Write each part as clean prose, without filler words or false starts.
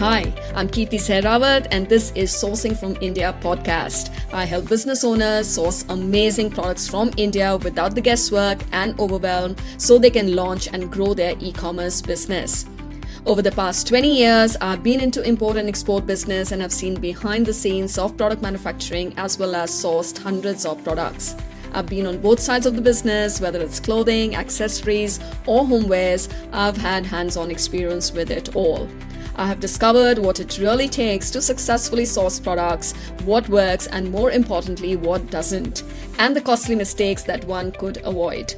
Hi, I'm Kirti Sehrawat and this is Sourcing from India podcast. I help business owners source amazing products from India without the guesswork and overwhelm so they can launch and grow their e-commerce business. Over the past 20 years, I've been into import and export business and have seen behind the scenes of product manufacturing as well as sourced hundreds of products. I've been on both sides of the business, whether it's clothing, accessories, or homewares. I've had hands-on experience with it all. I have discovered what it really takes to successfully source products, what works, and more importantly, what doesn't, and the costly mistakes that one could avoid.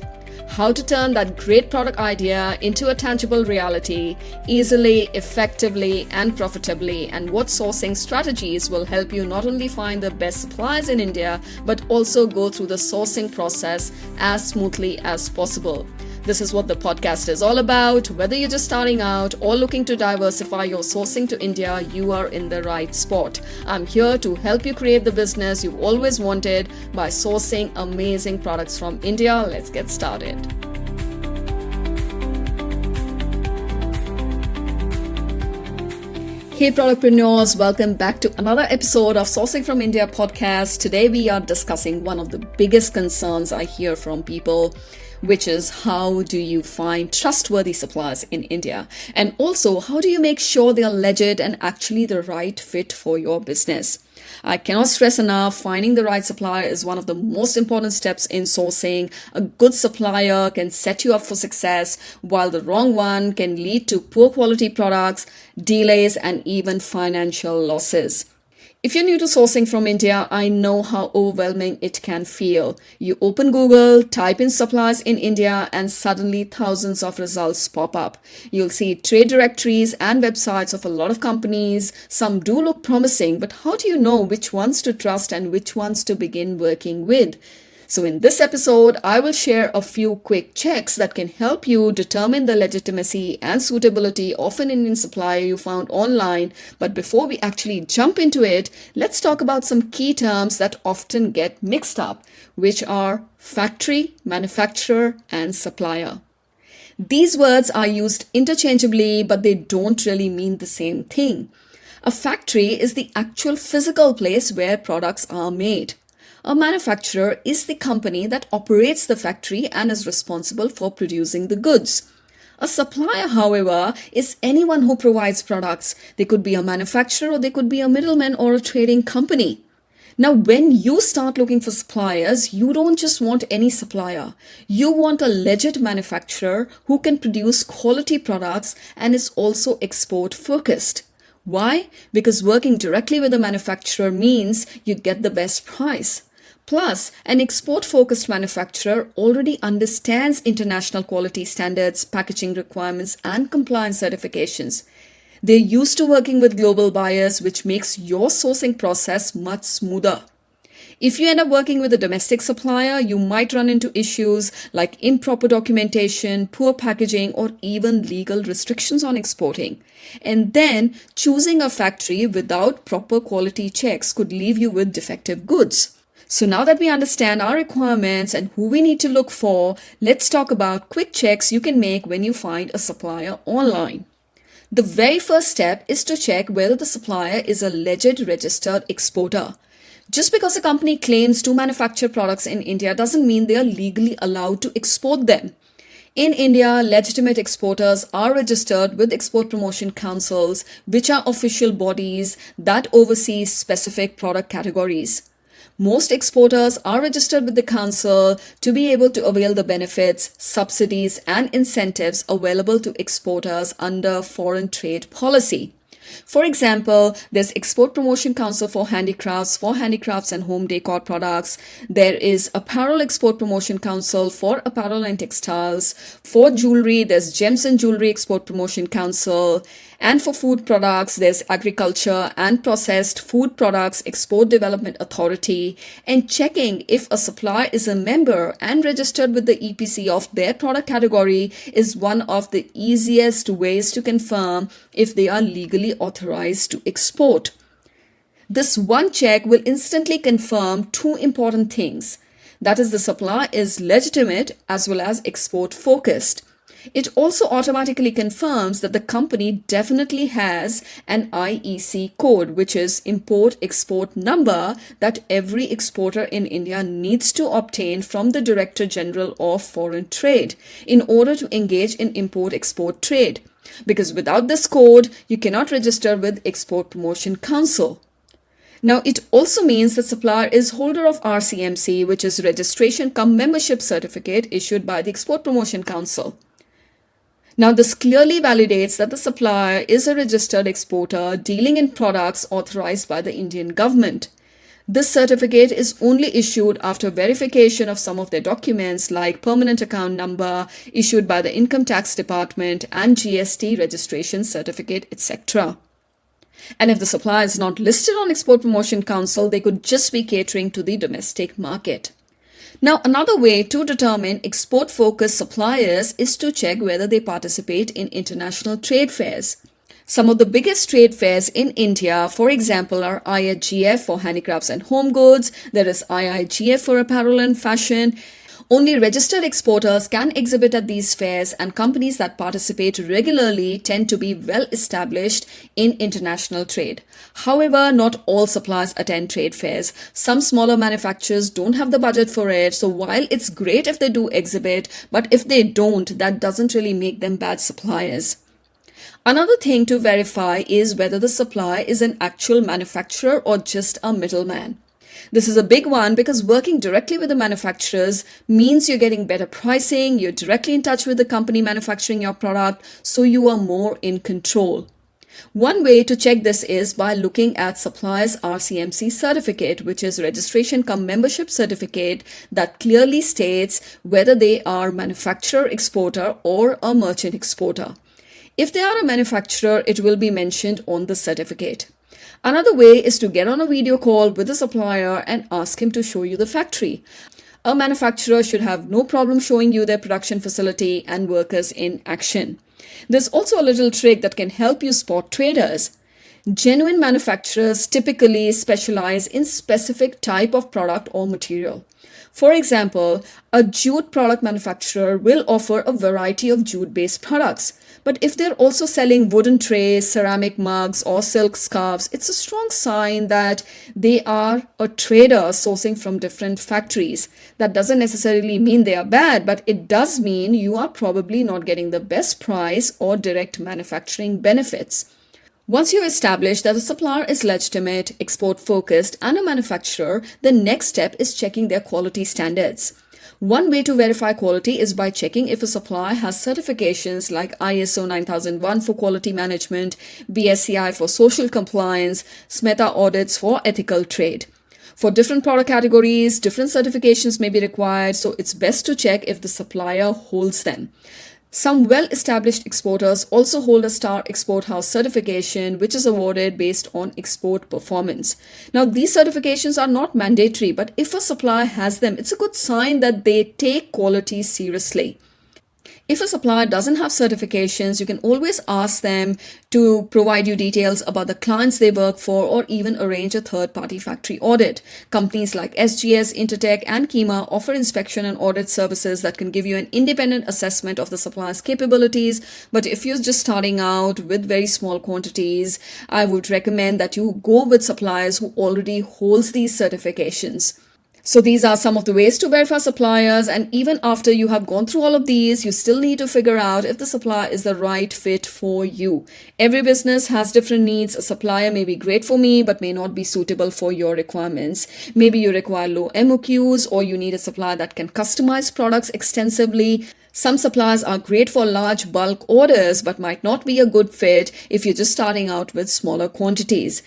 How to turn that great product idea into a tangible reality easily, effectively, and profitably, and what sourcing strategies will help you not only find the best suppliers in India, but also go through the sourcing process as smoothly as possible. This is what the podcast is all about. Whether you're just starting out or looking to diversify your sourcing to India, you are in the right spot. I'm here to help you create the business you've always wanted by sourcing amazing products from India. Let's get started. Hey productpreneurs, welcome back to another episode of Sourcing from India podcast. Today we are discussing one of the biggest concerns I hear from people, which is how do you find trustworthy suppliers in India? And also, how do you make sure they are legit and actually the right fit for your business? I cannot stress enough, finding the right supplier is one of the most important steps in sourcing. A good supplier can set you up for success, while the wrong one can lead to poor quality products, delays, and even financial losses. If you're new to sourcing from India, I know how overwhelming it can feel. You open Google, type in suppliers in India, and suddenly thousands of results pop up. You'll see trade directories and websites of a lot of companies. Some do look promising, but how do you know which ones to trust and which ones to begin working with? So in this episode, I will share a few quick checks that can help you determine the legitimacy and suitability of an Indian supplier you found online. But before we actually jump into it, let's talk about some key terms that often get mixed up, which are factory, manufacturer, and supplier. These words are used interchangeably, but they don't really mean the same thing. A factory is the actual physical place where products are made. A manufacturer is the company that operates the factory and is responsible for producing the goods. A supplier, however, is anyone who provides products. They could be a manufacturer or they could be a middleman or a trading company. Now, when you start looking for suppliers, you don't just want any supplier. You want a legit manufacturer who can produce quality products and is also export focused. Why? Because working directly with a manufacturer means you get the best price. Plus, an export-focused manufacturer already understands international quality standards, packaging requirements, and compliance certifications. They're used to working with global buyers, which makes your sourcing process much smoother. If you end up working with a domestic supplier, you might run into issues like improper documentation, poor packaging, or even legal restrictions on exporting. And then, choosing a factory without proper quality checks could leave you with defective goods. So now that we understand our requirements and who we need to look for, let's talk about quick checks you can make when you find a supplier online. The very first step is to check whether the supplier is a legit registered exporter. Just because a company claims to manufacture products in India doesn't mean they are legally allowed to export them. In India, legitimate exporters are registered with export promotion councils, which are official bodies that oversee specific product categories. Most exporters are registered with the council to be able to avail the benefits, subsidies, and incentives available to exporters under foreign trade policy. For example, there's Export Promotion Council for handicrafts and home decor products. There is Apparel Export Promotion Council for apparel and textiles. For jewelry, there's Gems and Jewelry Export Promotion Council. And for food products, there's Agriculture and Processed Food Products Export Development Authority. And checking if a supplier is a member and registered with the EPC of their product category is one of the easiest ways to confirm if they are legally authorized to export. This one check will instantly confirm two important things. That is, the supplier is legitimate as well as export focused. It also automatically confirms that the company definitely has an IEC code, which is Import-Export Number, that every exporter in India needs to obtain from the Director General of Foreign Trade in order to engage in import-export trade. Because without this code, you cannot register with Export Promotion Council. Now, it also means that supplier is holder of RCMC, which is Registration cum Membership Certificate issued by the Export Promotion Council. Now, this clearly validates that the supplier is a registered exporter dealing in products authorized by the Indian government. This certificate is only issued after verification of some of their documents like permanent account number issued by the Income Tax Department and GST registration certificate, etc. And if the supplier is not listed on Export Promotion Council, they could just be catering to the domestic market. Now, another way to determine export-focused suppliers is to check whether they participate in international trade fairs. Some of the biggest trade fairs in India, for example, are IHGF for handicrafts and home goods. There is IIGF for apparel and fashion. Only registered exporters can exhibit at these fairs, and companies that participate regularly tend to be well established in international trade. However, not all suppliers attend trade fairs. Some smaller manufacturers don't have the budget for it, so while it's great if they do exhibit, but if they don't, that doesn't really make them bad suppliers. Another thing to verify is whether the supplier is an actual manufacturer or just a middleman. This is a big one because working directly with the manufacturers means you're getting better pricing, you're directly in touch with the company manufacturing your product, so you are more in control. One way to check this is by looking at supplier's RCMC certificate, which is Registration cum Membership Certificate, that clearly states whether they are manufacturer exporter or a merchant exporter. If they are a manufacturer, it will be mentioned on the certificate. Another way is to get on a video call with the supplier and ask him to show you the factory. A manufacturer should have no problem showing you their production facility and workers in action. There's also a little trick that can help you spot traders. Genuine manufacturers typically specialize in specific type of product or material. For example, a jute product manufacturer will offer a variety of jute-based products. But if they're also selling wooden trays, ceramic mugs, or silk scarves, it's a strong sign that they are a trader sourcing from different factories. That doesn't necessarily mean they are bad, but it does mean you are probably not getting the best price or direct manufacturing benefits. Once you establish that a supplier is legitimate, export-focused, and a manufacturer, the next step is checking their quality standards. One way to verify quality is by checking if a supplier has certifications like ISO 9001 for quality management, BSCI for social compliance, SMETA audits for ethical trade. For different product categories, different certifications may be required, so it's best to check if the supplier holds them. Some well-established exporters also hold a Star Export House certification, which is awarded based on export performance. Now, these certifications are not mandatory, but if a supplier has them, it's a good sign that they take quality seriously. If a supplier doesn't have certifications, you can always ask them to provide you details about the clients they work for or even arrange a third-party factory audit. Companies like SGS, Intertech, and Kima offer inspection and audit services that can give you an independent assessment of the supplier's capabilities. But if you're just starting out with very small quantities, I would recommend that you go with suppliers who already holds these certifications. So these are some of the ways to verify suppliers, and even after you have gone through all of these, you still need to figure out if the supplier is the right fit for you. Every business has different needs. A supplier may be great for me, but may not be suitable for your requirements. Maybe you require low MOQs, or you need a supplier that can customize products extensively. Some suppliers are great for large bulk orders, but might not be a good fit if you're just starting out with smaller quantities.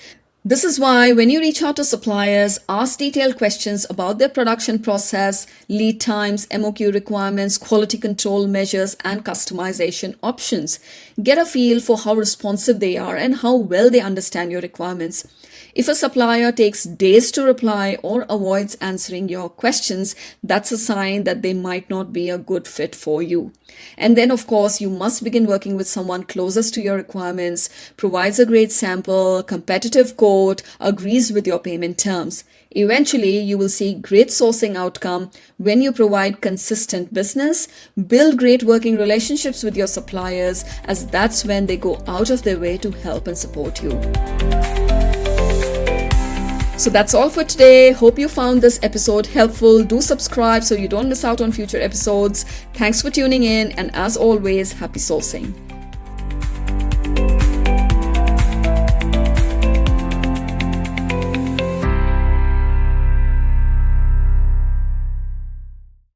This is why when you reach out to suppliers, ask detailed questions about their production process, lead times, MOQ requirements, quality control measures, and customization options. Get a feel for how responsive they are and how well they understand your requirements. If a supplier takes days to reply or avoids answering your questions, that's a sign that they might not be a good fit for you. And then, of course, you must begin working with someone closest to your requirements, provides a great sample, competitive quote, agrees with your payment terms. Eventually, you will see great sourcing outcome when you provide consistent business, build great working relationships with your suppliers, as that's when they go out of their way to help and support you. So that's all for today. Hope you found this episode helpful. Do subscribe so you don't miss out on future episodes. Thanks for tuning in, and as always, happy sourcing.